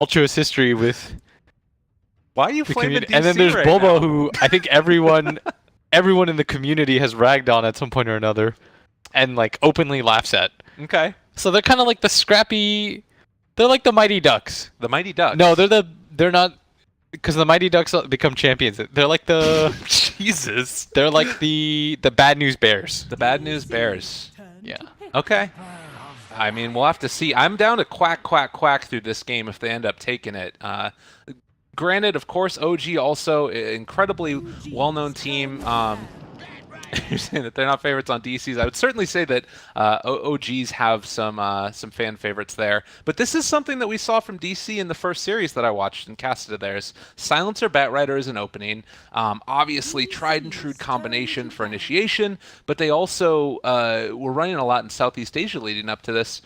tumultuous history with Why are you the flaming community. DC And then there's right Bobo, now? who I think everyone in the community has ragged on at some point or another, and like openly laughs at. Okay. So they're kind of like the scrappy. They're like the Mighty Ducks. The Mighty Ducks. No, they're not, because the Mighty Ducks become champions. They're like the Jesus. they're like the Bad News Bears. The Bad News Bears. Yeah. Okay. I mean, we'll have to see. I'm down to quack, quack, quack through this game if they end up taking it. Granted, of course, OG also incredibly well-known team. You're saying that they're not favorites on DCs. I would certainly say that OGs have some fan favorites there. But this is something that we saw from DC in the first series that I watched and casted theirs. Silencer Batrider is an opening. Obviously, tried and true combination for initiation, but they also were running a lot in Southeast Asia leading up to this.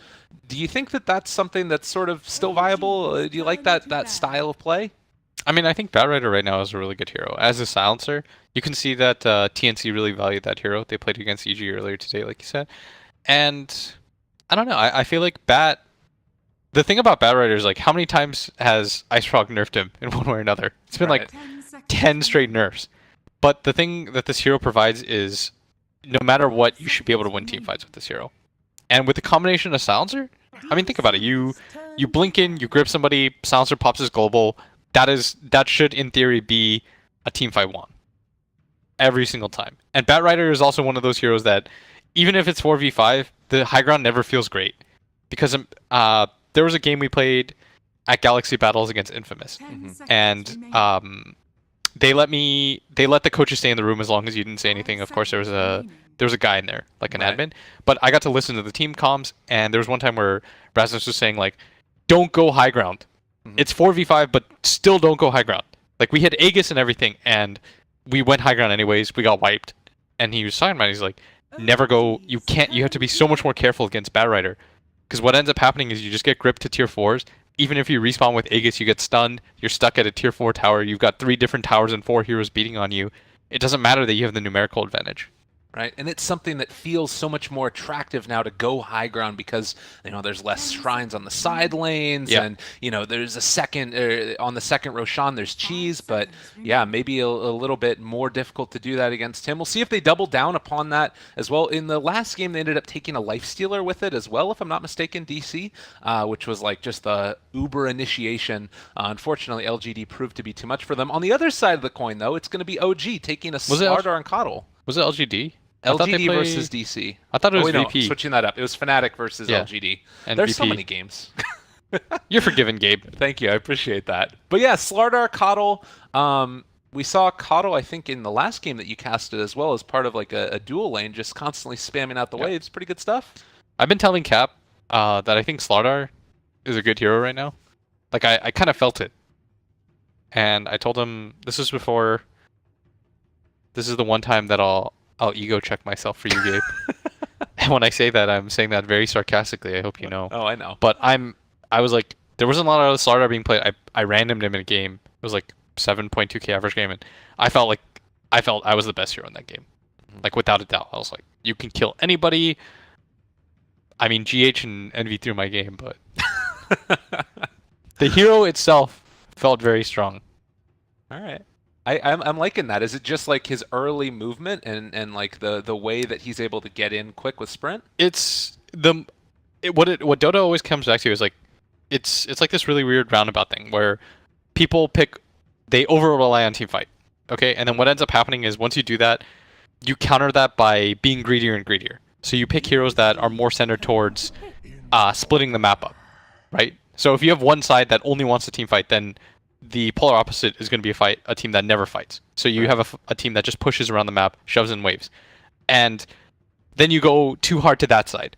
Do you think that that's something that's sort of still viable? Do you like that style of play? I mean, I think Batrider right now is a really good hero. As a silencer, you can see that TNC really valued that hero. They played against EG earlier today, like you said. And I don't know. I feel like the thing about Batrider is, like, how many times has Ice Frog nerfed him in one way or another? It's been like 10 straight nerfs. But the thing that this hero provides is, no matter what, you should be able to win team fights with this hero. And with the combination of silencer, I mean, think about it. You blink in, you grip somebody, silencer pops his global. That should, in theory, be a team fight won every single time. And Batrider is also one of those heroes that, even if it's 4v5, the high ground never feels great. Because there was a game we played at Galaxy Battles against Infamous, and they let the coaches stay in the room as long as you didn't say anything. Of course, there was a guy in there, like an admin, but I got to listen to the team comms, and there was one time where Rasmus was saying, like, don't go high ground. It's 4v5, but still don't go high ground. Like, we had Aegis and everything, and we went high ground anyways. We got wiped. And he was talking about it. He's like, never go. You have to be so much more careful against Batrider. Because what ends up happening is you just get gripped to tier 4s. Even if you respawn with Aegis, you get stunned. You're stuck at a tier 4 tower. You've got 3 different towers and 4 heroes beating on you. It doesn't matter that you have the numerical advantage. Right, and it's something that feels so much more attractive now to go high ground because there's less shrines on the side lanes, and there's a second on the second Roshan there's cheese, but yeah, maybe a little bit more difficult to do that against him. We'll see if they double down upon that as well. In the last game, they ended up taking a lifestealer with it as well, if I'm not mistaken, DC, which was like just the uber initiation. Unfortunately, LGD proved to be too much for them. On the other side of the coin, though, it's going to be OG taking a Slardar and Coddle. Was it LGD? LGD versus DC. I thought it was no, VP. switching that up. It was Fnatic versus LGD. And There's VP. so many games. You're forgiven, Gabe. Thank you. I appreciate that. But yeah, Slardar, Coddle. We saw Coddle, I think, in the last game that you casted as well as part of like a dual lane, just constantly spamming out the waves. Pretty good stuff. I've been telling Cap that I think Slardar is a good hero right now. Like, I kind of felt it. And I told him this is the one time that I'll ego check myself for you, Gabe. And when I say that, I'm saying that very sarcastically. I hope you know. Oh, I know. But I was like, there wasn't a lot of Slardar being played. I randomed him in a game. It was like 7.2k average game, and I felt I was the best hero in that game. Like, without a doubt. I was like, you can kill anybody. I mean, GH and Envy threw my game, but the hero itself felt very strong. All right. I'm liking that. Is it just like his early movement and like the way that he's able to get in quick with sprint? It's what Dota always comes back to is like it's like this really weird roundabout thing where people they over rely on team fight. Okay? And then what ends up happening is once you do that, you counter that by being greedier and greedier. So you pick heroes that are more centered towards splitting the map up, right? So if you have one side that only wants to team fight, then the polar opposite is going to be a team that never fights. So you have a team that just pushes around the map, shoves in waves. And then you go too hard to that side.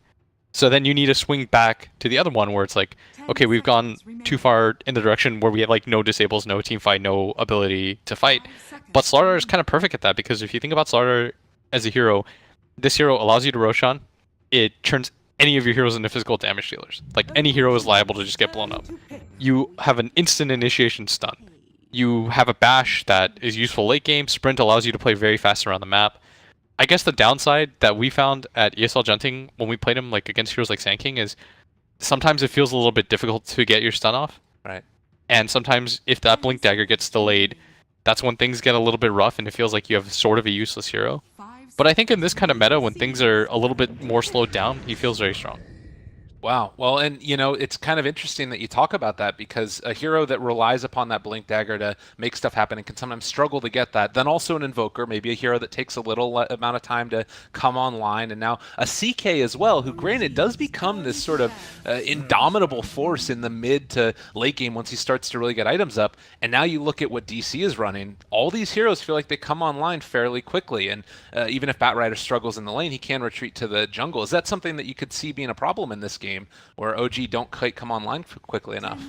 So then you need to swing back to the other one where it's like, okay, we've gone too far in the direction where we have like no disables, no team fight, no ability to fight. But Slardar is kind of perfect at that because if you think about Slardar as a hero, this hero allows you to Roshan. It turns any of your heroes into physical damage dealers. Like, any hero is liable to just get blown up. You have an instant initiation stun. You have a bash that is useful late game. Sprint allows you to play very fast around the map. I guess the downside that we found at ESL Genting when we played him like against heroes like Sand King is sometimes it feels a little bit difficult to get your stun off. Right. And sometimes if that Blink Dagger gets delayed, that's when things get a little bit rough and it feels like you have sort of a useless hero. But I think in this kind of meta, when things are a little bit more slowed down, he feels very strong. Wow. Well, and it's kind of interesting that you talk about that because a hero that relies upon that Blink Dagger to make stuff happen and can sometimes struggle to get that. Then also an Invoker, maybe a hero that takes a little amount of time to come online, and now a CK as well, who granted does become this sort of indomitable force in the mid to late game once he starts to really get items up. And now you look at what DC is running. All these heroes feel like they come online fairly quickly, and even if Batrider struggles in the lane, he can retreat to the jungle. Is that something that you could see being a problem in this game, where OG don't quite come online quickly enough?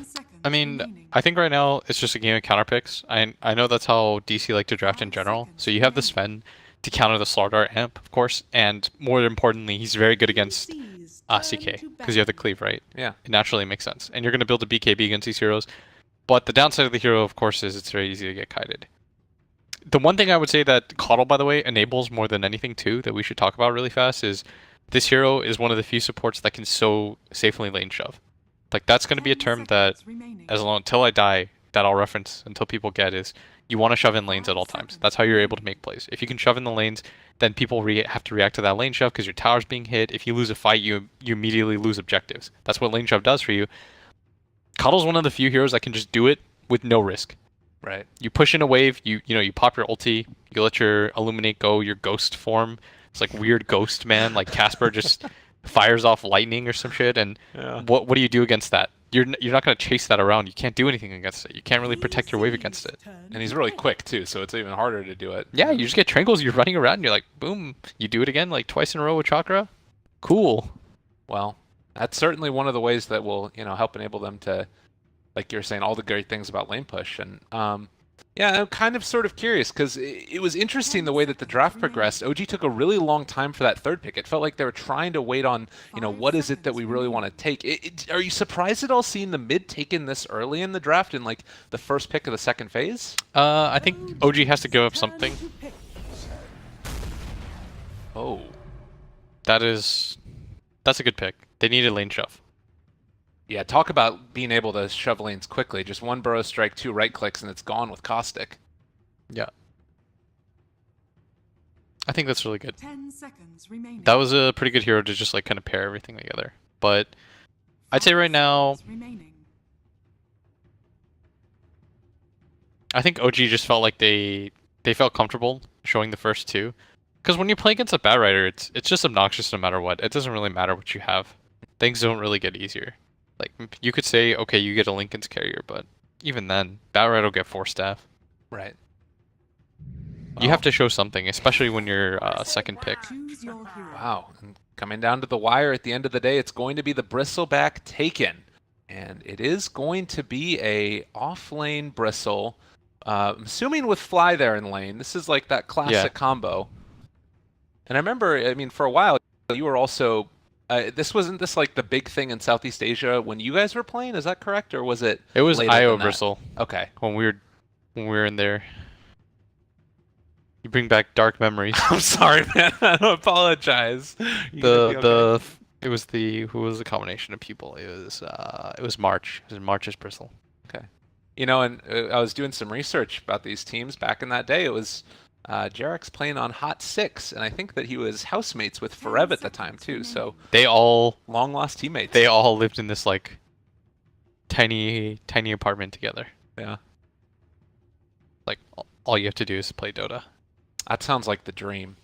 I mean, I think right now it's just a game of counter picks. I know that's how DC like to draft in general. So you have the Sven to counter the Slardar amp, of course, and more importantly, he's very good against CK because you have the cleave, right? Yeah. It naturally makes sense. And you're going to build a BKB against these heroes. But the downside of the hero, of course, is it's very easy to get kited. The one thing I would say that Coddle, by the way, enables more than anything too, that we should talk about really fast, is this hero is one of the few supports that can so safely lane shove. Like, that's going to be a term that, until I die, that I'll reference until people get is, you want to shove in lanes at all times. That's how you're able to make plays. If you can shove in the lanes, then people have to react to that lane shove because your tower's being hit. If you lose a fight, you immediately lose objectives. That's what lane shove does for you. Coddle's one of the few heroes that can just do it with no risk. Right. You push in a wave, you pop your ulti, you let your Illuminate go, your ghost form. It's like weird ghost man, like Casper just fires off lightning or some shit, and what do you do against that? You're not going to chase that around. You can't do anything against it. You can't really protect your wave against it. And he's really quick too, so it's even harder to do it. Yeah, you just get triangles, you're running around, and you're like, boom, you do it again like twice in a row with Chakra. Cool. Well, that's certainly one of the ways that will, help enable them to, like you're saying, all the great things about lane push. And yeah, I'm kind of sort of curious because it was interesting the way that the draft progressed. OG took a really long time for that third pick. It felt like they were trying to wait on, what is it that we really want to take. Are you surprised at all seeing the mid taken this early in the draft in like the first pick of the second phase? I think OG has to give up something. Oh. That's a good pick. They need a lane shove. Yeah, talk about being able to shove lanes quickly. Just one burrow strike, 2 right clicks, and it's gone with Caustic. Yeah. I think that's really good. 10 seconds remaining. That was a pretty good hero to just like kind of pair everything together. But I'd say right now, I think OG just felt like they felt comfortable showing the first 2. Because when you play against a Batrider, it's just obnoxious no matter what. It doesn't really matter what you have. Things don't really get easier. Like, you could say, okay, you get a Linken's carrier, but even then, Batrider will get 4 staff. Right. You have to show something, especially when you're second pick. Wow. And coming down to the wire at the end of the day, it's going to be the Bristleback Taken. And it is going to be a off-lane Bristle. I'm assuming with Fly there in lane. This is like that classic combo. And I remember, for a while, you were also... wasn't this like the big thing in Southeast Asia when you guys were playing? Is that correct, or was it? It was IO than that? Bristle. Okay. When we were in there. You bring back dark memories. I'm sorry, man. I don't apologize. Who was the combination of people? It was March. It was March's Bristle. Okay. And I was doing some research about these teams back in that day. It was Jarek's playing on Hot 6, and I think that he was housemates with Forev at the time too. So they all long lost teammates. They all lived in this like tiny apartment together. Yeah. Like all you have to do is play Dota. That sounds like the dream.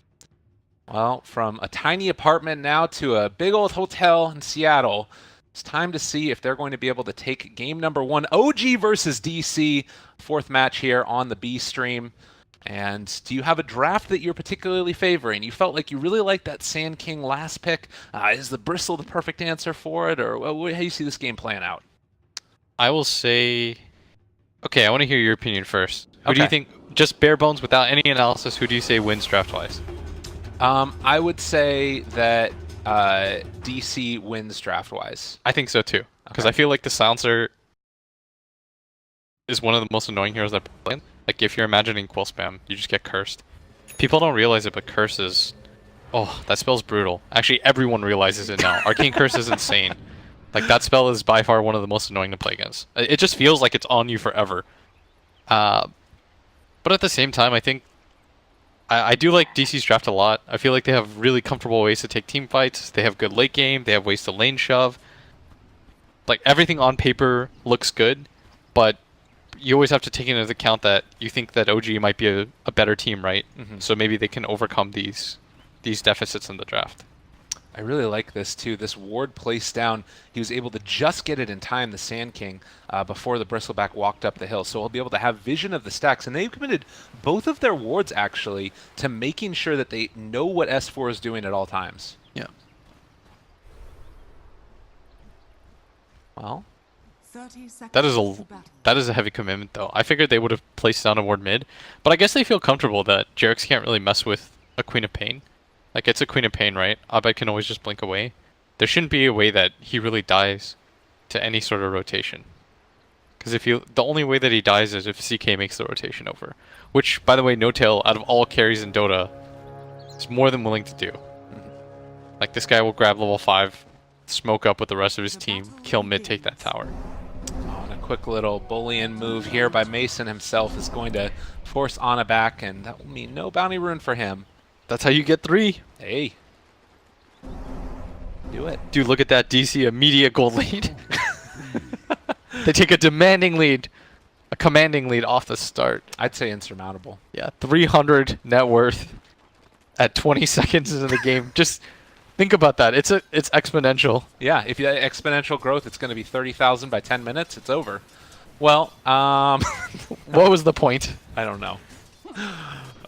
Well, from a tiny apartment now to a big old hotel in Seattle, it's time to see if they're going to be able to take game number 1, OG versus DC, 4th match here on the B stream. And do you have a draft that you're particularly favoring? You felt like you really liked that Sand King last pick. Is the Bristle the perfect answer for it, or how do you see this game playing out? I will say... Okay, I want to hear your opinion first. Who do you think, just bare bones without any analysis, who do you say wins draft-wise? I would say that DC wins draft-wise. I think so too, because I feel like the Silencer is one of the most annoying heroes that play. Like, if you're imagining Quill Spam, you just get cursed. People don't realize it, but curse is... Oh, that spell's brutal. Actually, everyone realizes it now. Arcane Curse is insane. Like, that spell is by far one of the most annoying to play against. It just feels like it's on you forever. But at the same time, I think I do like DC's draft a lot. I feel like they have really comfortable ways to take team fights. They have good late game. They have ways to lane shove. Like, everything on paper looks good, but you always have to take into account that you think that OG might be a better team, right? So maybe they can overcome these deficits in the draft. I really like this too. This ward placed down, he was able to just get it in time, the Sand King, before the Bristleback walked up the hill. So he'll be able to have vision of the stacks. And they've committed both of their wards, actually, to making sure that they know what S4 is doing at all times. Yeah. Well, that is a heavy commitment, though. I figured they would have placed down a ward mid, but I guess they feel comfortable that Jerax can't really mess with a Queen of Pain. Like, it's a Queen of Pain, right? Abed can always just blink away. There shouldn't be a way that he really dies to any sort of rotation. Because the only way that he dies is if CK makes the rotation over. Which, by the way, N0tail, out of all carries in Dota, is more than willing to do. Like, this guy will grab level 5, smoke up with the rest of his team, kill mid, take that tower. Oh, and a quick little bullion move here by Mason himself is going to force Ana back, and that will mean no bounty rune for him. That's how you get 3. Hey. Do it. Dude, look at that DC immediate gold lead. They take a demanding lead, a commanding lead off the start. I'd say insurmountable. Yeah, 300 net worth at 20 seconds into the game. Just think about that. It's exponential. Yeah, if you have exponential growth, it's going to be 30,000 by 10 minutes. It's over. Well, what was the point? I don't know.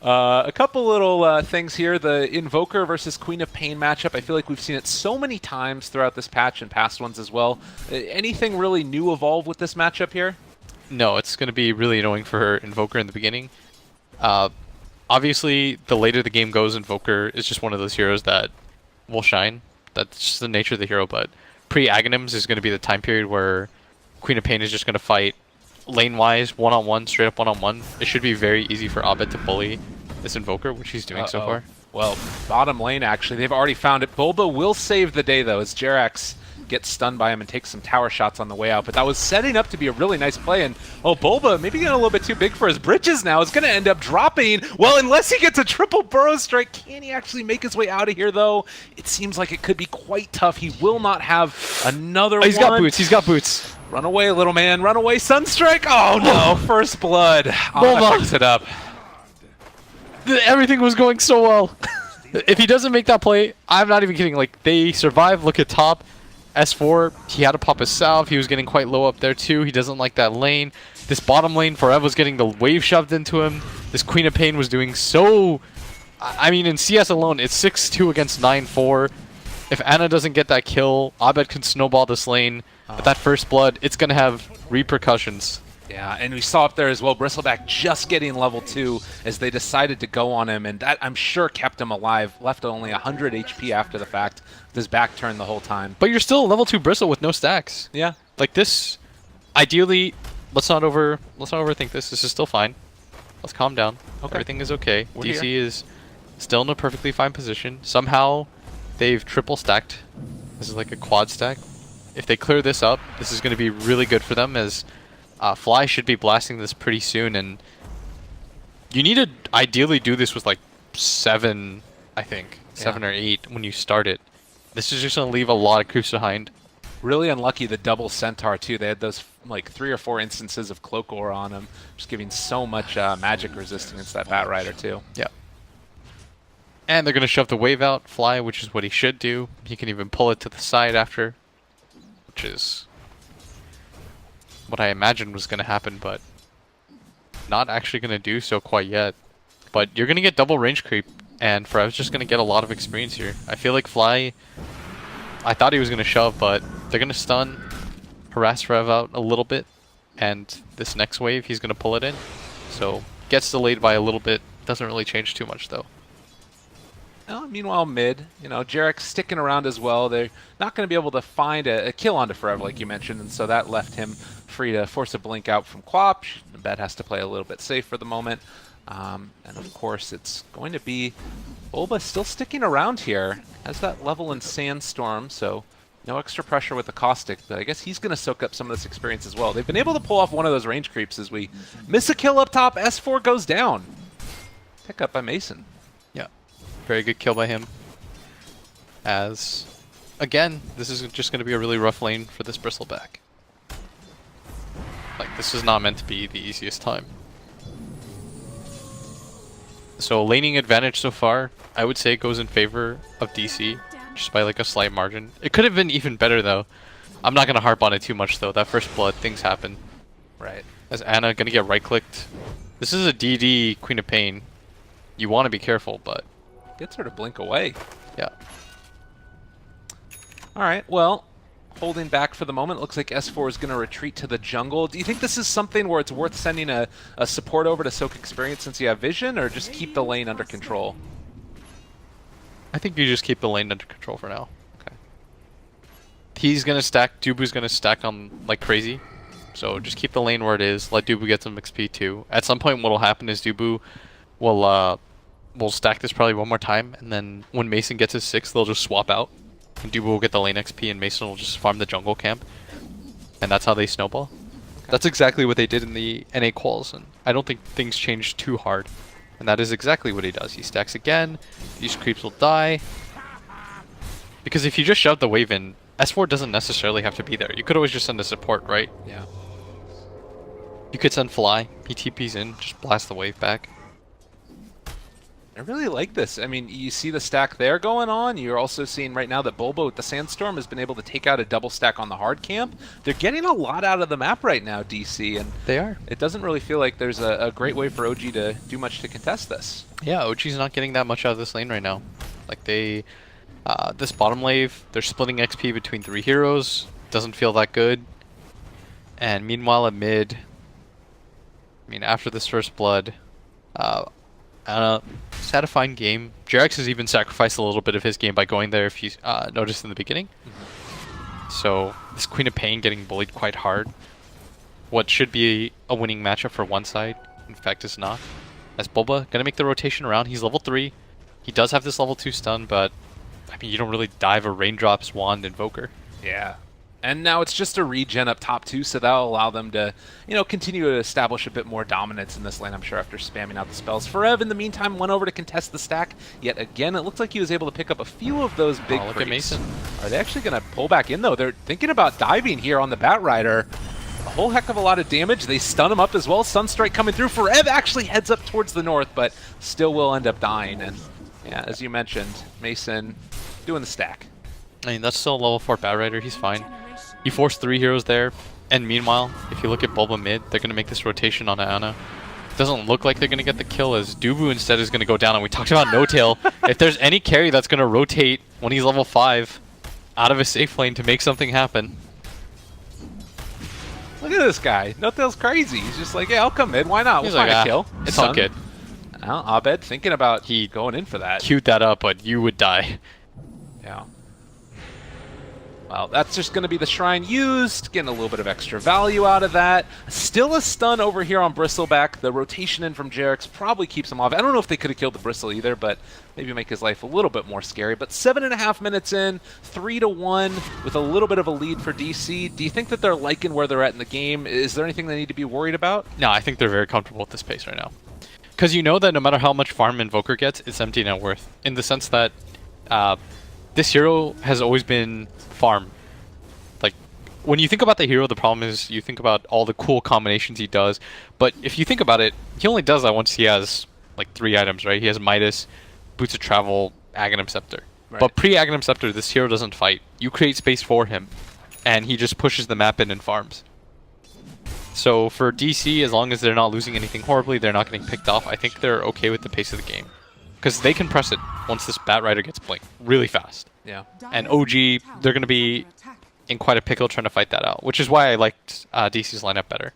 A couple little things here. The Invoker versus Queen of Pain matchup. I feel like we've seen it so many times throughout this patch and past ones as well. Anything really new evolve with this matchup here? No, it's going to be really annoying for Invoker in the beginning. Obviously, the later the game goes, Invoker is just one of those heroes that will shine. That's just the nature of the hero, but pre-Aghanims is going to be the time period where Queen of Pain is just going to fight lane-wise, one-on-one, straight up one-on-one. It should be very easy for Abed to bully this Invoker, which he's doing so far. Well, bottom lane, actually, they've already found it. Bulba will save the day, though, as Jerax gets stunned by him and takes some tower shots on the way out. But that was setting up to be a really nice play. And, oh, Bulba, maybe getting a little bit too big for his britches now. Is going to end up dropping. Well, unless he gets a triple burrow strike, can he actually make his way out of here, though? It seems like it could be quite tough. He will not have another one. He's got boots. He's got boots. Run away, little man. Run away, Sunstrike. Oh, no. First blood. Bulba picks it up. Everything was going so well. If he doesn't make that play, I'm not even kidding. Like, they survive. Look at top. S4, he had to pop his salve. He was getting quite low up there too. He doesn't like that lane. This bottom lane, Forev was getting the wave shoved into him. This Queen of Pain was doing so... I mean, in CS alone, it's 6-2 against 9-4. If Ana doesn't get that kill, Abed can snowball this lane. But that first blood, it's going to have repercussions. Yeah, and we saw up there as well, Bristleback just getting level 2 as they decided to go on him, and that, I'm sure, kept him alive. Left only 100 HP after the fact, with his back turned the whole time. But you're still level 2 Bristle with no stacks. Yeah. Like this, ideally, let's not overthink this. This is still fine. Let's calm down. Okay. Everything is okay. We're DC here. is still in a perfectly fine position. Somehow, they've triple stacked. This is like a quad stack. If they clear this up, this is going to be really good for them, as Fly should be blasting this pretty soon, and you need to ideally do this with like 7, I think. 7 or 8 when you start it. This is just going to leave a lot of creeps behind. Really unlucky the double Centaur too. They had those like 3 or 4 instances of Cloak Aura on him, just giving so much magic resistance against that Bat Rider too. Yeah. And they're going to shove the wave out, Fly, which is what he should do. He can even pull it to the side after, which is what I imagined was going to happen, but not actually going to do so quite yet. But you're going to get double range creep, and Forev's just going to get a lot of experience here. I feel like Fly, I thought he was going to shove, but they're going to stun, harass Forev out a little bit, and this next wave he's going to pull it in. So gets delayed by a little bit, doesn't really change too much though. Meanwhile, mid, Jerax sticking around as well. They're not going to be able to find a kill onto Forever, like you mentioned, and so that left him free to force a blink out from Quap. Bet has to play a little bit safe for the moment. And of course, it's going to be Bulba still sticking around here. Has that level in Sandstorm, so No extra pressure with the Caustic, but I guess he's going to soak up some of this experience as well. They've been able to pull off one of those range creeps as we miss a kill up top. S4 goes down. Pick up by Mason. Yeah, very good kill by him. As, again, this is just going to be a really rough lane for this Bristleback. Like, this is not meant to be the easiest time. So, laning advantage so far, I would say goes in favor of DC, just by like a slight margin. It could have been even better though. I'm not going to harp on it too much though. That first blood, things happen. Right. As Ana going to get right-clicked. This is a DD Queen of Pain. You want to be careful, but... Gets her to blink away. Yeah. Alright, well, holding back for the moment. Looks like S4 is going to retreat to the jungle. Do you think this is something where it's worth sending a support over to soak experience since you have vision, or just keep the lane under control? I think you just keep the lane under control for now. Okay. He's going to stack, Dubu's going to stack on like crazy. So just keep the lane where it is, let Dubu get some XP too. At some point what will happen is Dubu will stack this probably one more time, and then when Mason gets his 6, they'll just swap out. And Dubu will get the lane XP and Mason will just farm the jungle camp. And that's how they snowball. Okay. That's exactly what they did in the NA quals, and I don't think things changed too hard. And that is exactly what he does. He stacks again, these creeps will die. Because if you just shove the wave in, S4 doesn't necessarily have to be there. You could always just send a support, right? Yeah. You could send Fly, he TP's in, just blast the wave back. I really like this. I mean, you see the stack there going on. You're also seeing right now that Bulbo with the Sandstorm has been able to take out a double stack on the hard camp. They're getting a lot out of the map right now, DC, and they are. It doesn't really feel like there's a great way for OG to do much to contest this. Yeah, OG's not getting that much out of this lane right now. Like they, this bottom wave, they're splitting XP between 3 heroes. Doesn't feel that good. And meanwhile at mid, I mean, after this first blood, just had a fine game. Jerax has even sacrificed a little bit of his game by going there, if you noticed in the beginning. So this Queen of Pain getting bullied quite hard. What should be a winning matchup for one side, in fact, is not. As Bulba gonna make the rotation around. He's level 3. He does have this level 2 stun, but I mean, you don't really dive a Raindrops, Wand, Invoker. Yeah. And now it's just a regen up top too, so that'll allow them to, you know, continue to establish a bit more dominance in this lane, I'm sure, after spamming out the spells. Ferev, in the meantime, went over to contest the stack. Yet again, it looks like he was able to pick up a few of those big look creeps. at Mason. Are they actually going to pull back in, though? They're thinking about diving here on the Batrider. A whole heck of a lot of damage. They stun him up as well. Sunstrike coming through. Ferev actually heads up towards the north, but still will end up dying. And yeah, as you mentioned, Mason doing the stack. I mean, that's still a level 4 Batrider. He's fine. You forced 3 heroes there, and meanwhile, if you look at Bulba mid, they're going to make this rotation on Ana. Doesn't look like they're going to get the kill, as Dubu instead is going to go down, and we talked about No-Tail. If there's any carry that's going to rotate when he's level 5 out of a safe lane to make something happen. Look at this guy. No-Tail's crazy. He's just like, yeah, I'll come mid. Why not? We'll find a kill. It's all good. Well, Abed thinking about going in for that. Queued that up, but you would die. Yeah. Well, that's just going to be the Shrine used, getting a little bit of extra value out of that. Still a stun over here on Bristleback. The rotation in from Jerax probably keeps him off. I don't know if they could have killed the Bristle either, but maybe make his life a little bit more scary. But 7.5 minutes in, 3-1, with a little bit of a lead for DC. Do you think that they're liking where they're at in the game? Is there anything they need to be worried about? No, I think they're very comfortable with this pace right now. Because you know that no matter how much farm Invoker gets, it's empty net worth. In the sense that this hero has always been farm. Like, when you think about the hero, the problem is you think about all the cool combinations he does. But if you think about it, he only does that once he has like 3 items, right? He has Midas, Boots of Travel, Aghanim Scepter. Right. But pre-Aghanim Scepter, this hero doesn't fight. You create space for him, and he just pushes the map in and farms. So for DC, as long as they're not losing anything horribly, they're not getting picked off, I think they're okay with the pace of the game. Because they can press it once this Batrider gets blinked really fast. Yeah. And OG, they're going to be in quite a pickle trying to fight that out, which is why I liked DC's lineup better.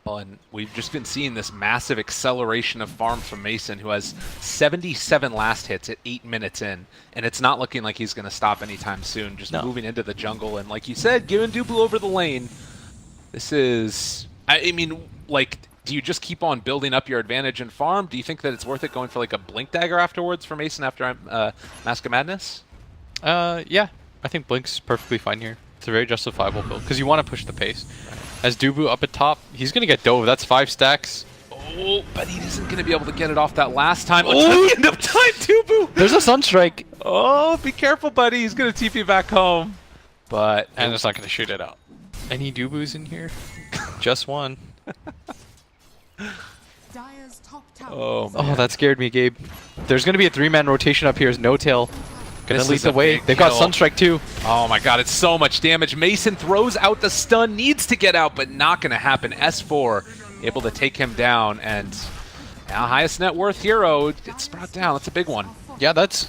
Well, and we've just been seeing this massive acceleration of farm from Mason, who has 77 last hits at 8 minutes in, and it's not looking like he's going to stop anytime soon, just moving into the jungle. And like you said, giving Dubu over the lane, this is... I mean, like... Do you just keep on building up your advantage in farm? Do you think that it's worth it going for like a Blink Dagger afterwards for Mason after Mask of Madness? Yeah. I think Blink's perfectly fine here. It's a very justifiable build because you want to push the pace. As Dubu up at top, he's gonna get dove. That's 5 stacks. Oh, but he isn't going to be able to get it off that last time. Oh, End up time, Dubu! There's a Sunstrike. Oh, be careful, buddy. He's going to TP back home. But And it's not gonna shoot it out. Any Dubus in here? Just one. Dire's top tower Oh, is man. Oh, that scared me, Gabe. There's gonna be a 3-man rotation up here as No Tail. Gonna This lead is the a way. big They've got kill. Sunstrike too. Oh my god, it's so much damage. Mason throws out the stun, needs to get out, but not going to happen. S4 able to take him down, and now highest net worth hero gets brought down. That's a big one. Yeah, that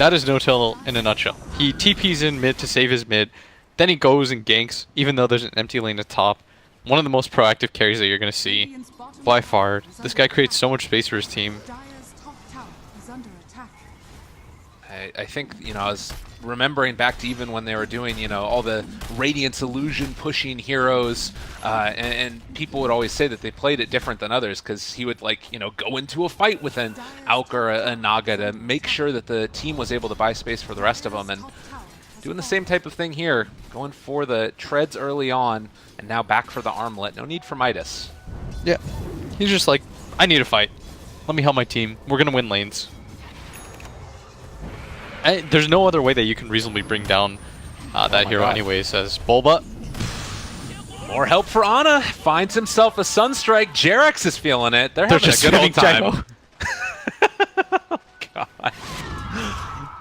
is No Tail in a nutshell. He TPs in mid to save his mid, then he goes and ganks, even though there's an empty lane at top. One of the most proactive carries that you're gonna see Radiant's bottom by tower far. is This under guy attack. creates so much space for his team. Dire's top tower is under attack. I think, you know, I was remembering back to even when they were doing, you know, all the Radiance illusion pushing heroes, and people would always say that they played it different than others because he would, like, you know, go into a fight with an Auk or a Naga to make sure that the team was able to buy space for the rest of them. And Top tower has doing the fallen. same type of thing here, going for the treads early on, and now back for the armlet. No need for Midas. Yeah. He's just like, I need a fight. Let me help my team. We're gonna win lanes. There's no other way that you can reasonably bring down that my hero God. anyways as Bulba. More help for Ana. Finds himself a Sunstrike. Jarex is feeling it. They're having a good old time.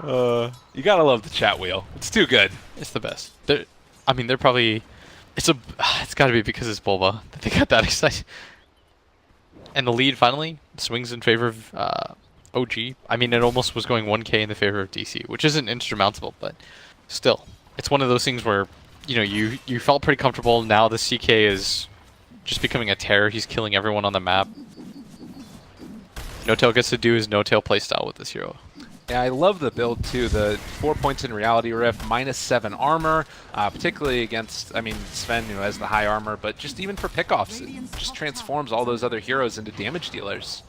God. You gotta love the chat wheel. It's too good. It's the best. They're probably. It's got to be because it's Bulba that they got that excited. And the lead finally swings in favor of OG. I mean, it almost was going 1K in the favor of DC, which isn't insurmountable, but still, it's one of those things where you know you felt pretty comfortable. Now the CK is just becoming a terror. He's killing everyone on the map. No Tail gets to do his No Tail playstyle with this hero. Yeah, I love the build too. The 4 points in Reality Rift, -7 armor, particularly against, I mean, Sven, who has the high armor, but just even for pickoffs, it just transforms all those other heroes into damage dealers.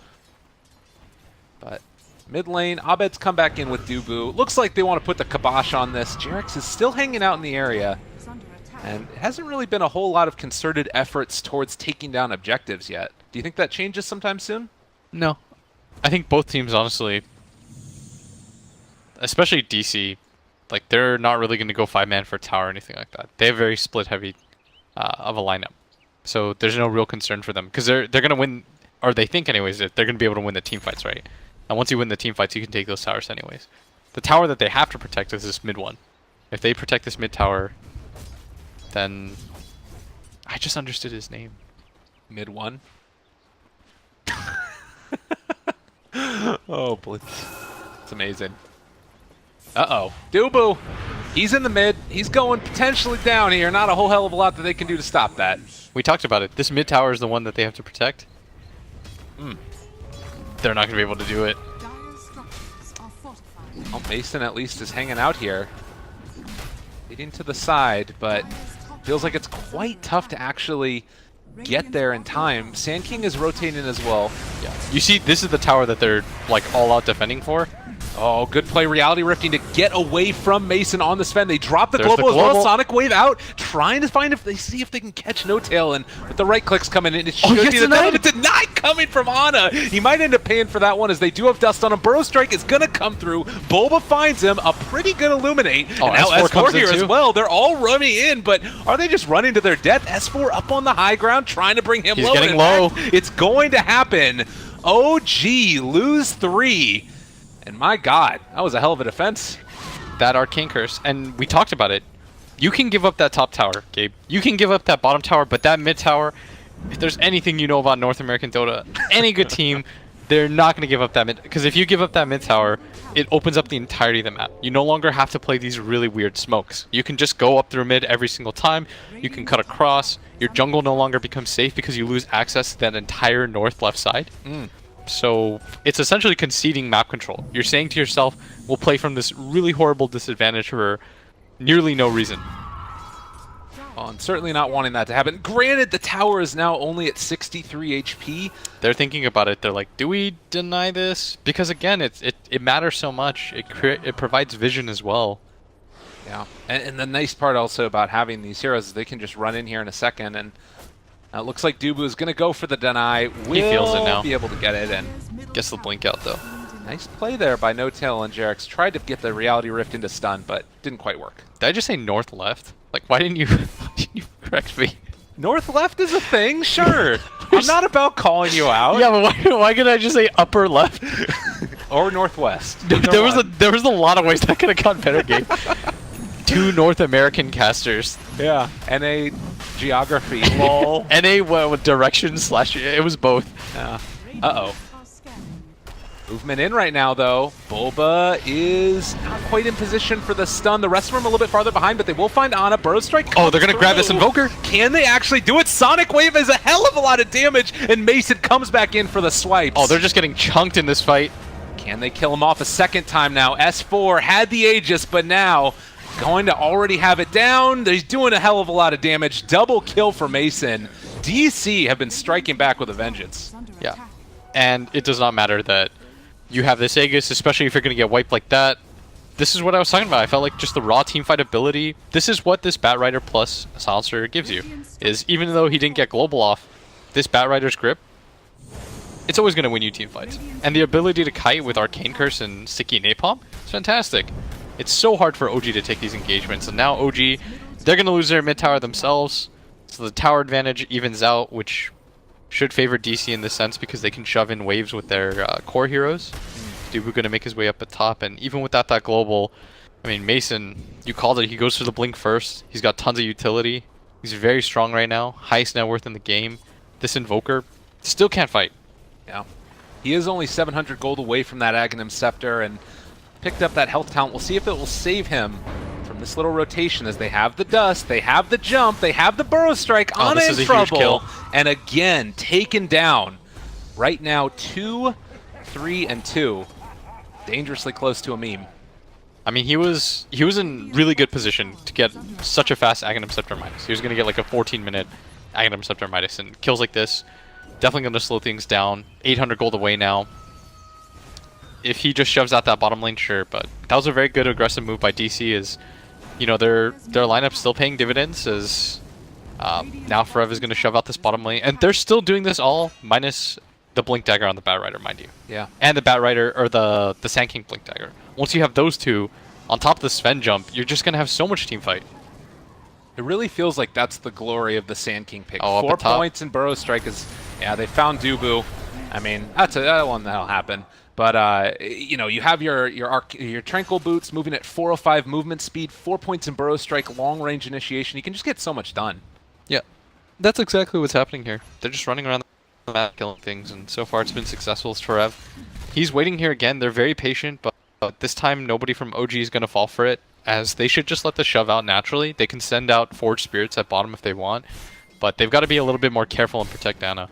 But mid lane, Abed's come back in with Dubu. Looks like they want to put the kibosh on this. Jarex is still hanging out in the area, Is under attack. and it hasn't really been a whole lot of concerted efforts towards taking down objectives yet. Do you think that changes sometime soon? No. I think both teams, honestly, especially DC, like they're not really going to go 5-man for tower or anything like that. They have very split heavy of a lineup. So there's no real concern for them because they're going to win, or they think anyways, that they're going to be able to win the team fights, right? And once you win the team fights, you can take those towers anyways. The tower that they have to protect is this mid one. If they protect this mid tower, then I just understood his name. Mid one. Oh, Blitz. It's amazing. Uh-oh. Dubu. He's in the mid. He's going potentially down here. Not a whole hell of a lot that they can do to stop that. We talked about it. This mid tower is the one that they have to protect. They're not going to be able to do it. Dire's structures are fortified. Well, Mason at least is hanging out here. Leading to the side, but feels like it's quite tough to actually get there in time. Sand King is rotating as well. Yeah. You see, this is the tower that they're like all out defending for. Oh, good play. Reality Rifting to get away from Mason on the Sven. They drop the There's the global as well. global. Sonic Wave out, trying to find if they see if they can catch No Tail. And with the right clicks coming in, it should he be gets the denied. but denied coming from Ana. He might end up paying for that one as they do have dust on him. Burrow Strike is going to come through. Bulba finds him. A pretty good Illuminate. Oh, and now S4 S4 comes in here as too. well. They're all running in, but are they just running to their death? S4 up on the high ground, trying to bring him He's low. getting In low. fact, it's going to happen. OG lose 3. And my God, that was a hell of a defense. That Arcane Curse, and we talked about it. You can give up that top tower, Gabe. You can give up that bottom tower, but that mid tower, if there's anything you know about North American Dota, any good team, they're not going to give up that mid. Because if you give up that mid tower, it opens up the entirety of the map. You no longer have to play these really weird smokes. You can just go up through mid every single time. You can cut across. Your jungle no longer becomes safe because you lose access to that entire north-left side. So it's essentially conceding map control. You're saying to yourself, we'll play from this really horrible disadvantage for nearly no reason. Oh, and certainly not wanting that to happen. Granted, the tower is now only at 63 HP. They're thinking about it. They're like, do we deny this? Because again, it matters so much. It provides vision as well. Yeah, and the nice part also about having these heroes is they can just run in here in a second, and it looks like Dubu is going to go for the deny. Will feels it now. be able to get it, and Gets the blink out though. nice play there by No-Tail and Jarex. Tried to get the Reality Rift into stun, but didn't quite work. Did I just say north left? Like, why didn't you, why didn't you correct me? North left is a thing, sure. I'm not about calling you out. Yeah, but why could I just say upper left? Or northwest. there was a lot of ways that could have gone better, Gabe. 2 North American casters. Yeah. NA geography. Lol. NA with direction slash. It was both. Uh-oh. Are scared. Movement in right now, though. Bulba is not quite in position for the stun. The rest of them are a little bit farther behind, but they will find Ana. Burrow Strike. Oh, they're gonna comes grab this through. Invoker. Can they actually do it? Sonic Wave is a hell of a lot of damage, and Mason comes back in for the swipes. Oh, they're just getting chunked in this fight. Can they kill him off a second time now? S4 had the Aegis, but now going to already have it down. He's doing a hell of a lot of damage. Double kill for Mason. DC have been striking back with a vengeance. Is under Yeah. attack. And it does not matter that you have this Aegis, especially if you're going to get wiped like that. This is what I was talking about. I felt like just the raw teamfight ability. This is what this Batrider plus Silencer gives you. Is even though he didn't get global off, this Batrider's grip, it's always going to win you teamfights. And the ability to kite with Arcane Curse and Sticky Napalm is fantastic. It's so hard for OG to take these engagements. And now OG, they're going to lose their mid tower themselves. So the tower advantage evens out, which should favor DC in this sense because they can shove in waves with their core heroes. Dubu going to make his way up the top, and even without that global, I mean, Mason, you called it, he goes for the blink first. He's got tons of utility. He's very strong right now, highest net worth in the game. This Invoker still can't fight. Yeah. He is only 700 gold away from that Aghanim Scepter and picked up that health talent. We'll see if it will save him from this little rotation as they have the dust, they have the jump, they have the Burrow Strike. Oh, Ana this is in a huge trouble. kill. And again, taken down. Right now, 2, 3, and 2. Dangerously close to a meme. I mean, he was in really good position to get such a fast Aghanim Scepter Midas. He was going to get like a 14-minute Aghanim Scepter Midas, and kills like this, definitely going to slow things down. 800 gold away now. If he just shoves out that bottom lane, sure, but that was a very good aggressive move by DC. Is, you know, their lineup's still paying dividends as now Forev is going to shove out this bottom lane, and they're still doing this all minus the Blink Dagger on the Batrider, mind you. Yeah. And the Batrider, or the Sand King Blink Dagger. Once you have those two, on top of the Sven jump, you're just going to have so much team fight. It really feels like that's the glory of the Sand King pick. Oh, up 4 at top. points in Burrow Strike is, yeah, they found Dubu. I mean, that's that one that'll happen. But you know, you have your Tranquil Boots moving at 405 movement speed, 4 points in Burrow Strike, long range initiation. You can just get so much done. Yeah, that's exactly what's happening here. They're just running around the map killing things, and so far it's been successful. It's Forev. He's waiting here again. They're very patient, but this time nobody from OG is going to fall for it, as they should just let the shove out naturally. They can send out Forged Spirits at bottom if they want, but they've got to be a little bit more careful and protect Ana.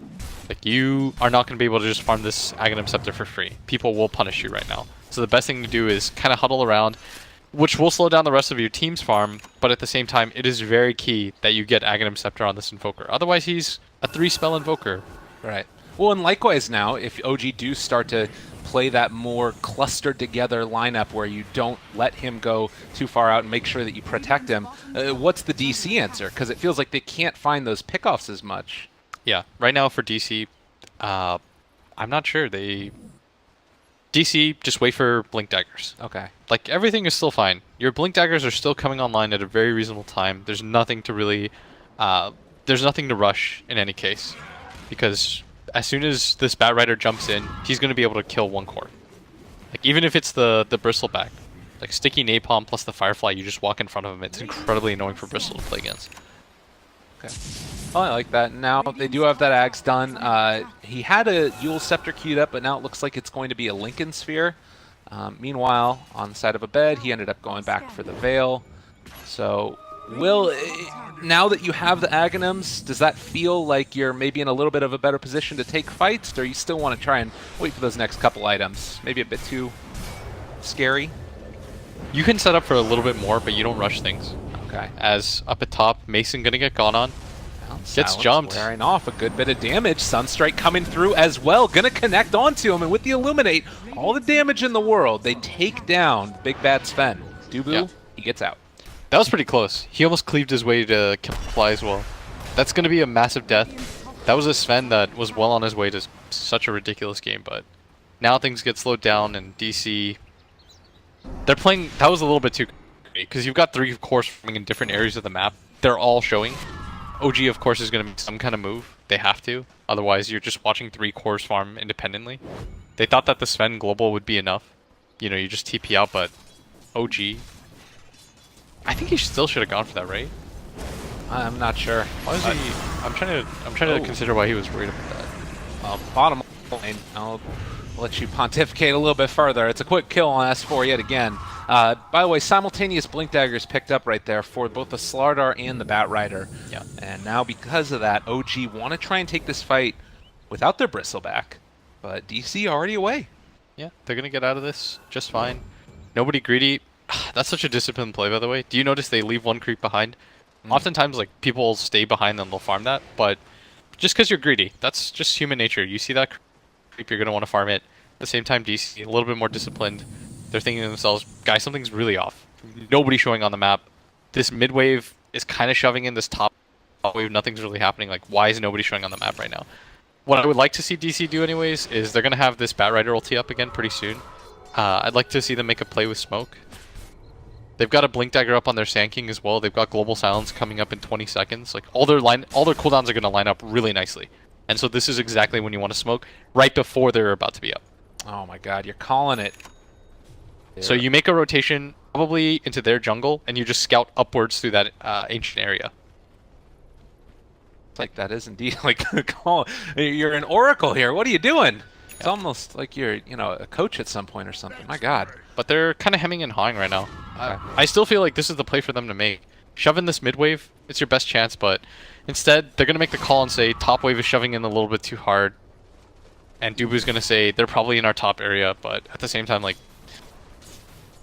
Like, you are not going to be able to just farm this Aghanim Scepter for free. People will punish you right now. So the best thing to do is kind of huddle around, which will slow down the rest of your team's farm, but at the same time, it is very key that you get Aghanim Scepter on this Invoker. Otherwise, he's a 3-spell Invoker. Right. Well, and likewise now, if OG do start to play that more clustered together lineup where you don't let him go too far out and make sure that you protect him, what's the DC answer? Because it feels like they can't find those pickoffs as much. Yeah, right now for DC, I'm not sure. DC, just wait for Blink Daggers. Okay. Like, everything is still fine. Your Blink Daggers are still coming online at a very reasonable time. There's nothing to really, there's nothing to rush in any case. Because as soon as this Batrider jumps in, he's going to be able to kill one core. Like, even if it's the Bristleback. Like, Sticky Napalm plus the Firefly, you just walk in front of him. It's incredibly annoying for Bristle to play against. Okay. Oh, I like that. Now they do have that Ags done. He had a Yule Scepter queued up, but now it looks like it's going to be a Lincoln Sphere. Meanwhile, on the side of a bed, he ended up going back for the Veil. So, Will, now that you have the Aghanims, does that feel like you're maybe in a little bit of a better position to take fights, or you still want to try and wait for those next couple items? Maybe a bit too scary? You can set up for a little bit more, but you don't rush things. Okay. As up at top, Mason going to get gone on. Well, Gets Silence jumped. wearing off a good bit of damage. Sunstrike coming through as well. Gonna connect onto him, and with the Illuminate, all the damage in the world, they take down Big Bad Sven. Dubu, Yeah. he gets out. That was pretty close. He almost cleaved his way to kill Fly as well. That's going to be a massive death. That was a Sven that was well on his way to such a ridiculous game, but now things get slowed down, and DC... They're playing... That was a little bit too... Because you've got 3 cores forming in different areas of the map. They're all showing. OG, of course, is going to make some kind of move. They have to. Otherwise, you're just watching 3 cores farm independently. They thought that the Sven global would be enough. You know, you just TP out, but OG... I think he still should have gone for that, right? I'm not sure. Why was he... I'm trying to consider why he was worried about that. Bottom lane, I'll let you pontificate a little bit further. It's a quick kill on S4 yet again. By the way, simultaneous Blink Daggers picked up right there for both the Slardar and the Batrider. Yeah. And now because of that, OG want to try and take this fight without their Bristleback. But DC already away. Yeah, they're going to get out of this just fine. Nobody greedy. That's such a disciplined play, by the way. Do you notice they leave 1 creep behind? Oftentimes, like, people stay behind and they'll farm that, but just because you're greedy, that's just human nature. You see that creep, you're going to want to farm it. At the same time, DC, a little bit more disciplined. They're thinking to themselves, guys, something's really off. Nobody showing on the map. This mid wave is kind of shoving in this top wave. Nothing's really happening. Like, why is nobody showing on the map right now? What I would like to see DC do anyways is they're going to have this Batrider ulti up again pretty soon. I'd like to see them make a play with smoke. They've got a Blink Dagger up on their Sand King as well. They've got Global Silence coming up in 20 seconds. Like, all their cooldowns are going to line up really nicely. And so this is exactly when you want to smoke, right before they're about to be up. Oh my god, you're calling it. So you make a rotation probably into their jungle, and you just scout upwards through that ancient area. It's like that is indeed like you're an oracle here. What are you doing? It's almost like you're, you know, a coach at some point or something. My god. But they're kind of hemming and hawing right now. Okay. I still feel like this is the play for them to make. Shove in this mid wave, it's your best chance, but instead they're going to make the call and say top wave is shoving in a little bit too hard. And Dubu's going to say they're probably in our top area, but at the same time, like,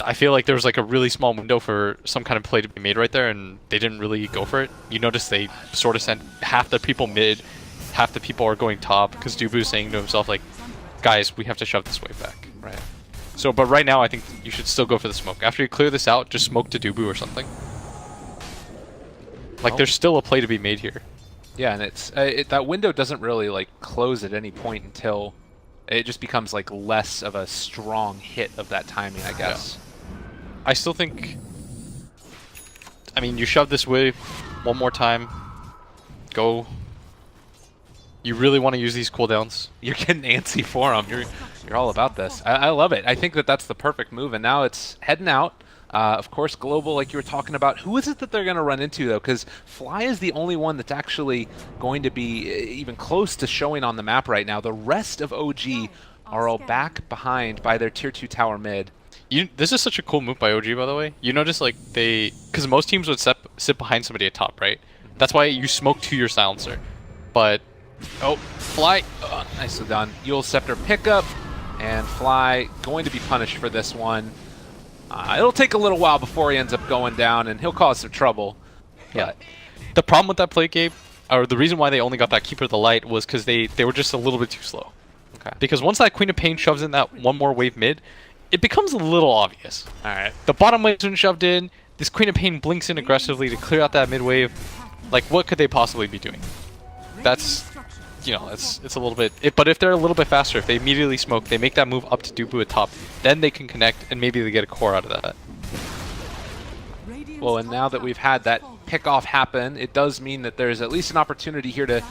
I feel like there was like a really small window for some kind of play to be made right there, and they didn't really go for it. You notice they sort of sent half the people mid, half the people are going top, because Dubu's saying to himself, like, guys, we have to shove this wave back. Right. So, but right now, I think you should still go for the smoke. After you clear this out, just smoke to Dubu or something. Like, there's still a play to be made here. Yeah, and it's that window doesn't really like close at any point until it just becomes like less of a strong hit of that timing, I guess. I still think... I mean, you shove this wave one more time. Go. You really want to use these cooldowns. You're getting antsy for them. You're all about this. I love it. I think that that's the perfect move, and now it's heading out. Of course, Global, like you were talking about. Who is it that they're going to run into, though? Because Fly is the only one that's actually going to be even close to showing on the map right now. The rest of OG are all back behind by their Tier 2 tower mid. This is such a cool move by OG, by the way. You notice, like, because most teams would sit behind somebody at top, right? That's why you smoke to your silencer. But, oh, Fly. Nicely done. Eul Scepter pickup, and Fly going to be punished for this one. It'll take a little while before he ends up going down, and he'll cause some trouble. Yeah. The problem with that play, Gabe, or the reason why they only got that Keeper of the Light, was because they were just a little bit too slow. Okay. Because once that Queen of Pain shoves in that one more wave mid, it becomes a little obvious. All right. The bottom wave's been shoved in. This Queen of Pain blinks in aggressively to clear out that mid wave. Like, what could they possibly be doing? That's, you know, it's a little bit... but if they're a little bit faster, if they immediately smoke, they make that move up to Dubu at top, then they can connect, and maybe they get a core out of that. Well, and now that we've had that pick-off happen, it does mean that there's at least an opportunity here to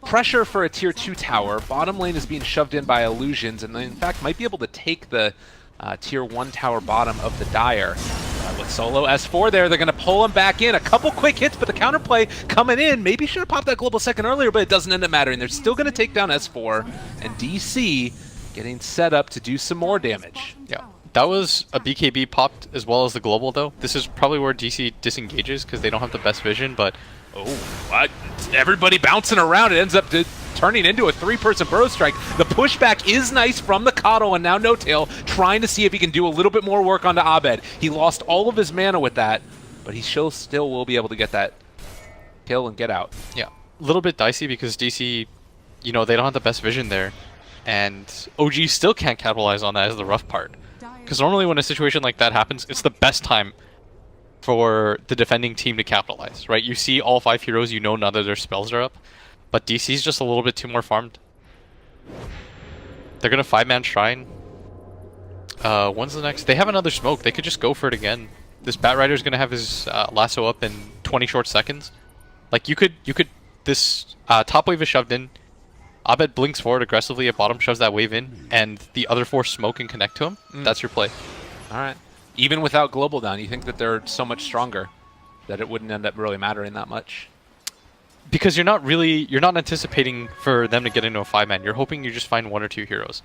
pressure for a Tier 2 tower. Bottom lane is being shoved in by Illusions, and they, in fact, might be able to take the Tier 1 tower bottom of the Dire. With solo S4 there, they're going to pull him back in. A couple quick hits, but the counterplay coming in. Maybe should have popped that global second earlier, but it doesn't end up mattering. They're still going to take down S4, and DC getting set up to do some more damage. Yeah. That was a BKB popped as well as the global, though. This is probably where DC disengages because they don't have the best vision, but... Oh, everybody bouncing around. It ends up turning into a three-person burrow strike. The pushback is nice from the Coddle, and now No-Tail trying to see if he can do a little bit more work onto Abed. He lost all of his mana with that, but he still will be able to get that kill and get out. Yeah, a little bit dicey because DC, you know, they don't have the best vision there, and OG still can't capitalize on that as the rough part. Because normally when a situation like that happens, it's the best time for the defending team to capitalize, right? You see all 5 heroes, you know none of their spells are up, but DC's just a little bit too more farmed. They're gonna 5-man Shrine. When's the next? They have another smoke. They could just go for it again. This Bat Rider's gonna have his lasso up in 20 short seconds. Like you could this top wave is shoved in. Abed blinks forward aggressively at bottom, shoves that wave in, and the other 4 smoke and connect to him. That's your play. All right. Even without global down, you think that they're so much stronger that it wouldn't end up really mattering that much? Because you're not anticipating for them to get into a 5-man. You're hoping you just find 1 or 2 heroes.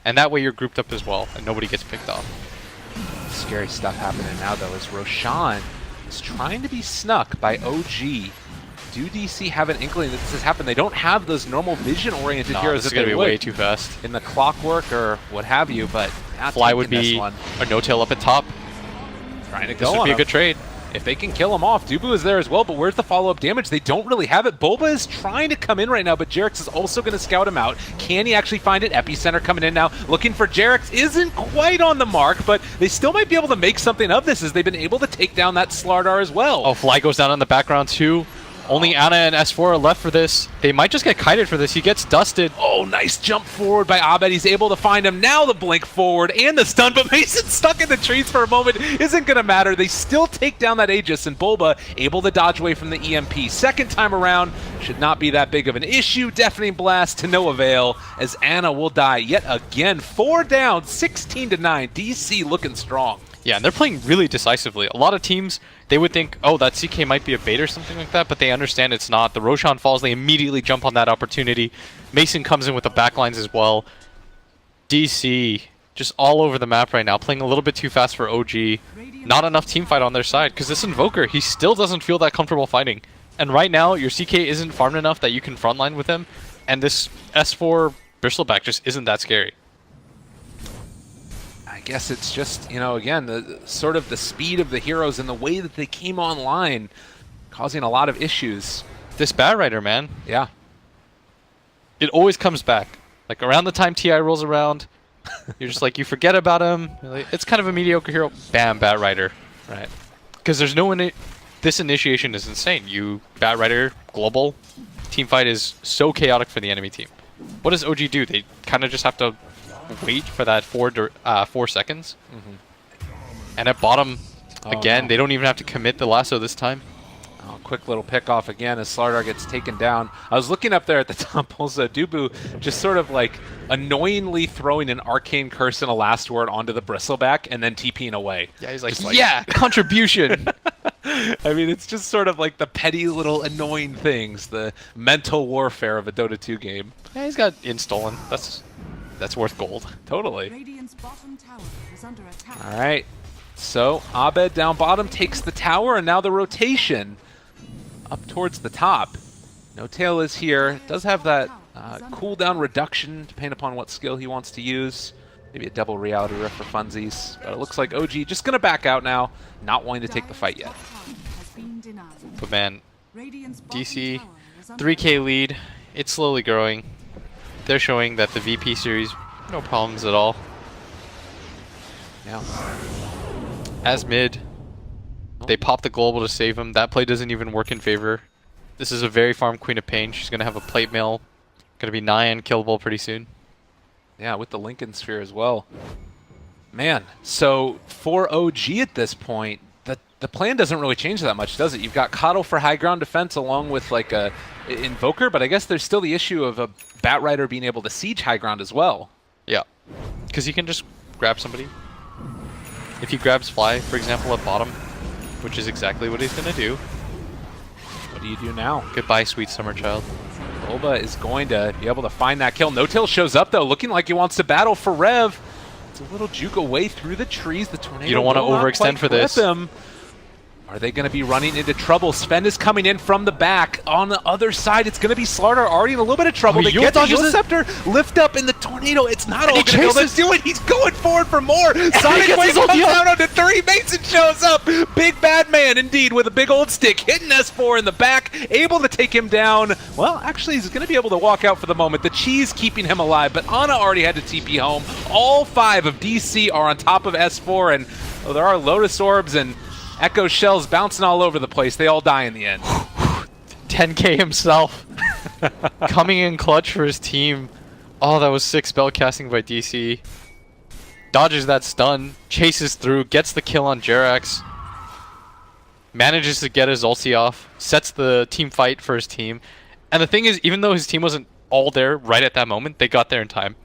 And that way you're grouped up as well, and nobody gets picked off. Scary stuff happening now, though, as Roshan is trying to be snuck by OG. Do DC have an inkling that this has happened? They don't have those normal vision-oriented No, heroes this is that gonna they be would way too fast. in the Clockwork or what have you, but not Fly would taking this be one. a no-tail up at top. Trying to This go would on be a good trade. If they can kill him off, Dubu is there as well, but where's the follow-up damage? They don't really have it. Bulba is trying to come in right now, but Jerix is also going to scout him out. Can he actually find it? Epicenter coming in now, looking for Jerix. Isn't quite on the mark, but they still might be able to make something of this as they've been able to take down that Slardar as well. Oh, Fly goes down in the background too. Only Ana and S4 are left for this. They might just get kited for this. He gets dusted. Oh, nice jump forward by Abed. He's able to find him. Now the blink forward and the stun, but Mason stuck in the trees for a moment. Isn't going to matter. They still take down that Aegis, and Bulba able to dodge away from the EMP. Second time around, should not be that big of an issue. Deafening Blast to no avail, as Ana will die yet again. 4 down, 16-9. DC looking strong. Yeah, and they're playing really decisively. A lot of teams, they would think, oh, that CK might be a bait or something like that, but they understand it's not. The Roshan falls, they immediately jump on that opportunity. Mason comes in with the backlines as well. DC, just all over the map right now, playing a little bit too fast for OG. Not enough team fight on their side, because this Invoker, he still doesn't feel that comfortable fighting. And right now, your CK isn't farmed enough that you can frontline with him, and this S4 Bristleback just isn't that scary. I guess it's just, you know, again, the sort of the speed of the heroes and the way that they came online causing a lot of issues. This Bat Rider, man, Yeah. it always comes back. Like, around the time TI rolls around, you're just like, you forget about him. You're like, it's kind of a mediocre hero. Bam, Bat Rider. Right. Because there's no this initiation is insane. You Bat Rider global team fight is so chaotic for the enemy team. What does OG do? They kind of just have to wait for that 4 seconds. And at bottom, again, no. they don't even have to commit the lasso this time. Oh, quick little pick off again as Slardar gets taken down. I was looking up there at the top also, Dubu just sort of like annoyingly throwing an arcane curse and a last word onto the Bristleback and then TPing away. Yeah, he's like, Just yeah, contribution. I mean, it's just sort of like the petty little annoying things, the mental warfare of a Dota 2 game. Yeah, he's got in-stolen. That's worth gold. Totally. Radiant's bottom tower is under attack. All right. So Abed down bottom takes the tower, and now the rotation up towards the top. No Tail is here. Does have that cooldown reduction, depending upon what skill he wants to use. Maybe a double reality rift for funsies. But it looks like OG just going to back out now, not wanting to take the fight yet. But man, Radiant's bottom DC, tower is under 3k lead. It's slowly growing. They're showing that the VP series, no problems at all. Yeah. As mid, they pop the global to save him. That play doesn't even work in favor. This is a very farm Queen of Pain. She's going to have a plate mail. Going to be nigh and killable pretty soon. Yeah, with the Lincoln Sphere as well. Man, so for OG at this point, the plan doesn't really change that much, does it? You've got Coddle for high ground defense along with like a Invoker, but I guess there's still the issue of a Bat Rider being able to siege high ground as well. Yeah, because he can just grab somebody. If he grabs Fly, for example, at bottom, which is exactly what he's going to do. What do you do now? Goodbye, sweet summer child. Bulba is going to be able to find that kill. No-Tail shows up, though, looking like he wants to battle for Rev. It's a little juke away through the trees. The Tornado You don't want to will not overextend quite for this. grip him. Are they going to be running into trouble? Sven is coming in from the back. On the other side, it's going to be Slardar already in a little bit of trouble. Oh, They Yule get the dodges it. Scepter, lift up in the Tornado. It's not all he going to be able to chases. do it. He's going forward for more. Sonic gets Wave his comes ulti up. down onto 3. Mason shows up. Big bad man, indeed, with a big old stick. Hitting S4 in the back. Able to take him down. Well, actually, he's going to be able to walk out for the moment. The cheese keeping him alive, but Ana already had to TP home. All 5 of DC are on top of S4, and there are Lotus Orbs, and Echo shells bouncing all over the place. They all die in the end. 10k himself. Coming in clutch for his team. Oh, that was sick spell casting by DC. Dodges that stun, chases through, gets the kill on Jerax. Manages to get his ulti off, sets the team fight for his team. And the thing is, even though his team wasn't all there right at that moment, they got there in time.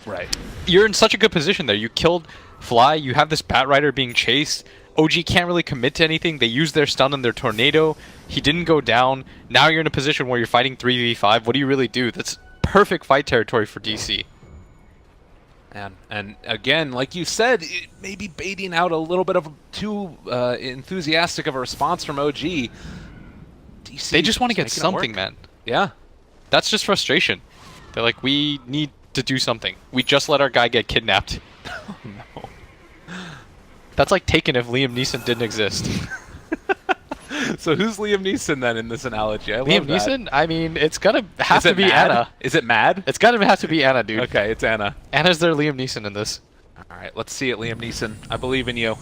Right. You're in such a good position there. You killed Fly, you have this Bat Rider being chased. OG can't really commit to anything. They used their stun and their tornado. He didn't go down. Now you're in a position where you're fighting 3v5. What do you really do? That's perfect fight territory for DC. And again, like you said, it may be baiting out a little bit of too enthusiastic of a response from OG. DC They just want to get making it something, work. man. Yeah. That's just frustration. They're like, we need to do something. We just let our guy get kidnapped. Oh, no. That's like Taken if Liam Neeson didn't exist. So who's Liam Neeson then in this analogy? I Liam love that. Neeson? I mean, it's gonna have Is to it be Mad? Anna. Is it Mad? It's gotta have to be Anna, dude. Okay, it's Anna. Anna's their Liam Neeson in this. All right, let's see it, Liam Neeson. I believe in you.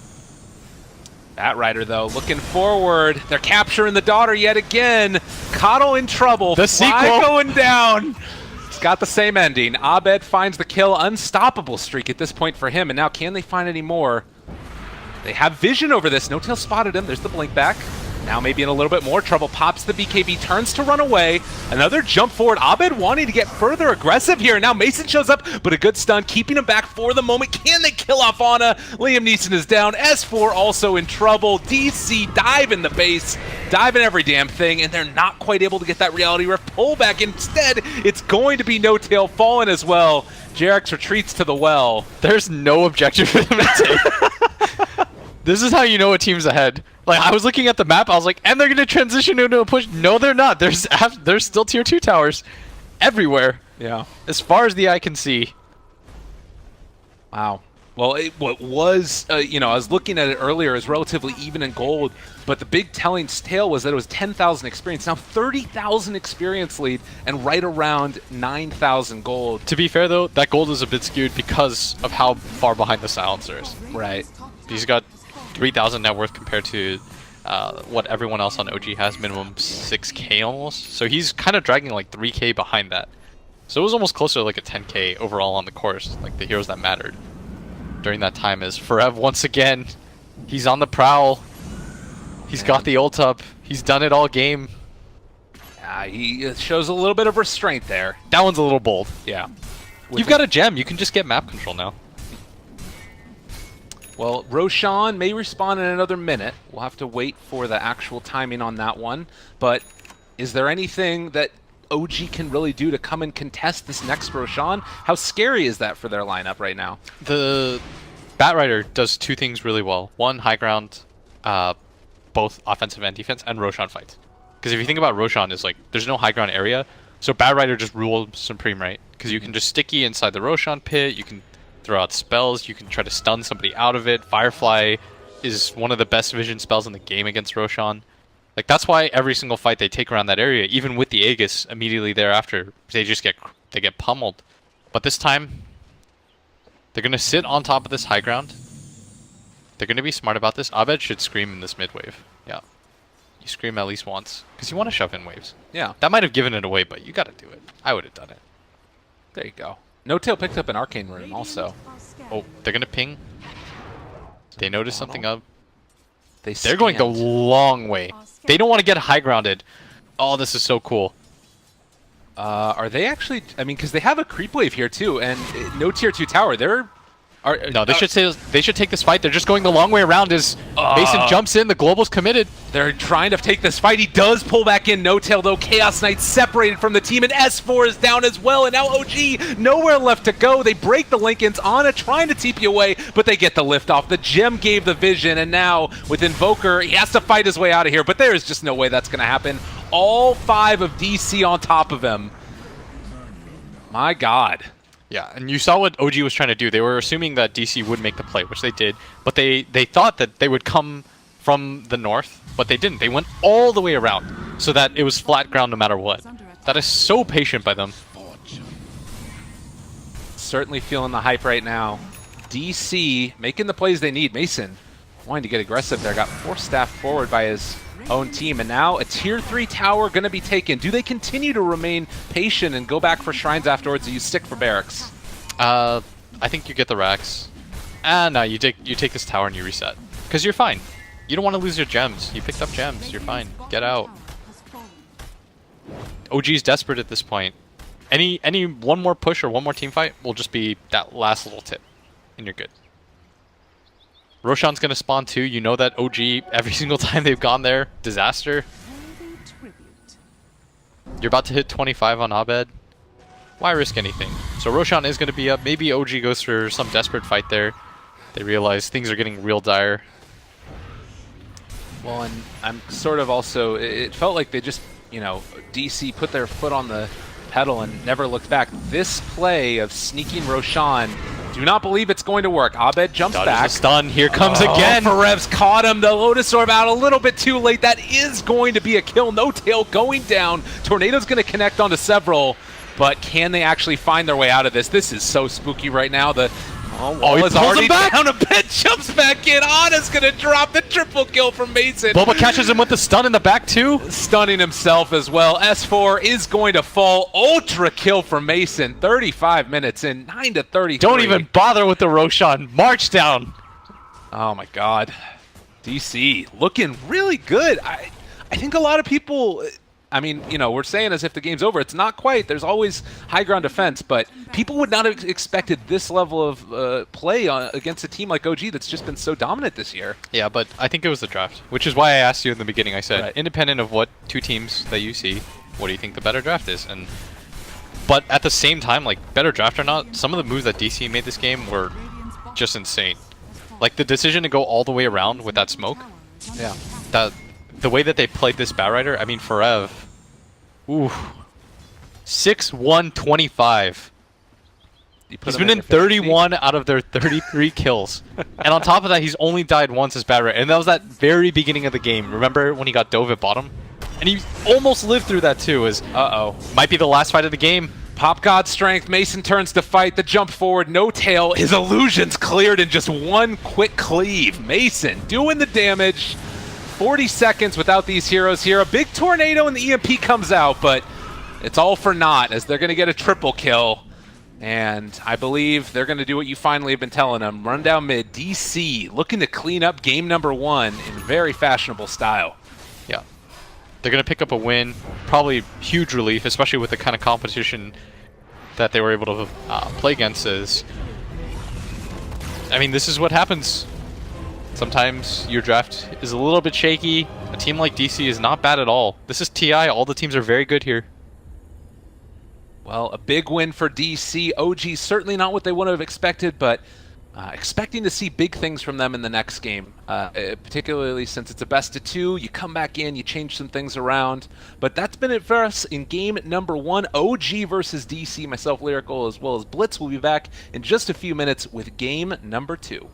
Bat Rider, though, looking forward. They're capturing the daughter yet again. Coddle in trouble. The Fly sequel. going down. It's got the same ending. Abed finds the kill. Unstoppable streak at this point for him. And now, can they find any more? They have vision over this. No Tail spotted him. There's the blink back. Now maybe in a little bit more trouble. Pops the BKB, turns to run away. Another jump forward. Abed wanting to get further aggressive here. Now Mason shows up, but a good stun, keeping him back for the moment. Can they kill off Ana? Liam Neeson is down. S4 also in trouble. DC dive in the base, dive in every damn thing, and they're not quite able to get that reality rift pull back. Instead, it's going to be No Tail falling as well. Jerax retreats to the well. There's no objective for them to take. This is how you know a team's ahead. Like, I was looking at the map, I was like, and they're going to transition into a push. No, they're not. There's still tier 2 towers everywhere, Yeah. as far as the eye can see. Wow. Well, what was, I was looking at it earlier as relatively even in gold, but the big telling tale was that it was 10,000 experience. Now 30,000 experience lead and right around 9,000 gold. To be fair, though, that gold is a bit skewed because of how far behind the silencer is. Right. He's got 3,000 net worth compared to what everyone else on OG has, minimum 6k almost. So he's kind of dragging like 3k behind that. So it was almost closer to like a 10k overall on the course, like the heroes that mattered during that time. Is Forev once again. He's on the prowl. He's got the ult up. He's done it all game. He shows a little bit of restraint there. That one's a little bold. Yeah. You've got a gem. You can just get map control now. Well, Roshan may respawn in another minute. We'll have to wait for the actual timing on that one. But is there anything that OG can really do to come and contest this next Roshan? How scary is that for their lineup right now? The Bat Rider does two things really well. One, high ground, both offensive and defense, and Roshan fights. Because if you think about Roshan, is like there's no high ground area, so Bat Rider just rules Supreme, right? Because you can just sticky inside the Roshan pit, you can throw out spells, you can try to stun somebody out of it. Firefly is one of the best vision spells in the game against Roshan. Like, that's why every single fight they take around that area, even with the Aegis immediately thereafter, they get pummeled. But this time, they're going to sit on top of this high ground. They're going to be smart about this. Abed should scream in this mid wave. Yeah. You scream at least once, because you want to shove in waves. Yeah. That might have given it away, but you got to do it. I would have done it. There you go. No Tail picked up an Arcane Rune also. Oh, they're going to ping. They notice something up. They're going the long way. They don't want to get high grounded. Oh, this is so cool. Are they actually? I mean, because they have a creep wave here too, and no tier 2 tower. No, they should take this fight. They're just going the long way around as Mason jumps in. The global's committed. They're trying to take this fight. He does pull back in. No Tail though. Chaos Knight separated from the team, and S4 is down as well. And now OG nowhere left to go. They break the Lincolns. Ana trying to TP away, but they get the lift off. The gem gave the vision, and now with Invoker, he has to fight his way out of here. But there is just no way that's going to happen. All 5 of DC on top of him. My God. Yeah, and you saw what OG was trying to do. They were assuming that DC would make the play, which they did, but they thought that they would come from the north, but they didn't. They went all the way around so that it was flat ground no matter what. That is so patient by them. Certainly feeling the hype right now. DC making the plays they need. Mason wanting to get aggressive there. Got force staffed forward by his own team, and now a tier 3 tower going to be taken. Do they continue to remain patient and go back for shrines afterwards, or you stick for barracks? I think you get the racks. No, you take this tower and you reset. Because you're fine. You don't want to lose your gems. You picked up gems. You're fine. Get out. OG's desperate at this point. Any one more push or one more team fight will just be that last little tip, and you're good. Roshan's gonna spawn too. You know that OG every single time they've gone there, disaster. You're about to hit 25 on Abed. Why risk anything? So Roshan is gonna be up. Maybe OG goes for some desperate fight there. They realize things are getting real dire. Well, and I'm sort of also, it felt like they just, you know, DC put their foot on the pedal and never looked back. This play of sneaking Roshan, do not believe it's going to work. Abed jumps back. Stun. Here comes again. Ferev's caught him. The Lotus Orb out a little bit too late. That is going to be a kill. No tail going down. Tornado's going to connect onto several, but can they actually find their way out of this? This is so spooky right now. The he is pulls already him back. down a bit, jumps back in. Ana's going to drop the triple kill from Mason. Boba catches him with the stun in the back too. Stunning himself as well. S4 is going to fall. Ultra kill from Mason. 35 minutes in, 9-33. Don't even bother with the Roshan. March down. Oh my god. DC looking really good. I think a lot of people, I mean, you know, we're saying as if the game's over. It's not quite. There's always high ground defense, but people would not have expected this level of play against a team like OG that's just been so dominant this year. Yeah, but I think it was the draft, which is why I asked you in the beginning. I said, Right. Independent of what two teams that you see, what do you think the better draft is? But at the same time, like, better draft or not, some of the moves that DC made this game were just insane. Like, the decision to go all the way around with that smoke, Yeah. the way that they played this Batrider, I mean, Ferev, ooh, 6-1-25. He's been in 31 out of their 33 kills. And on top of that, he's only died once as Batrider, and that was that very beginning of the game. Remember when he got dove at bottom? And he almost lived through that too, as might be the last fight of the game. Pop God strength. Mason turns to fight. The jump forward. No tail. His illusions cleared in just one quick cleave. Mason doing the damage. 40 seconds without these heroes here. A big tornado and the EMP comes out, but it's all for naught as they're going to get a triple kill. And I believe they're going to do what you finally have been telling them. Run down mid. DC looking to clean up game number 1 in very fashionable style. Yeah. They're going to pick up a win. Probably huge relief, especially with the kind of competition that they were able to play against. I mean, this is what happens. Sometimes your draft is a little bit shaky. A team like DC is not bad at all. This is TI. All the teams are very good here. Well, a big win for DC. OG certainly not what they would have expected, but expecting to see big things from them in the next game, particularly since it's a best of 2. You come back in, you change some things around. But that's been it for us in game number 1. OG versus DC. Myself, Lyrical, as well as Blitz will be back in just a few minutes with game number 2.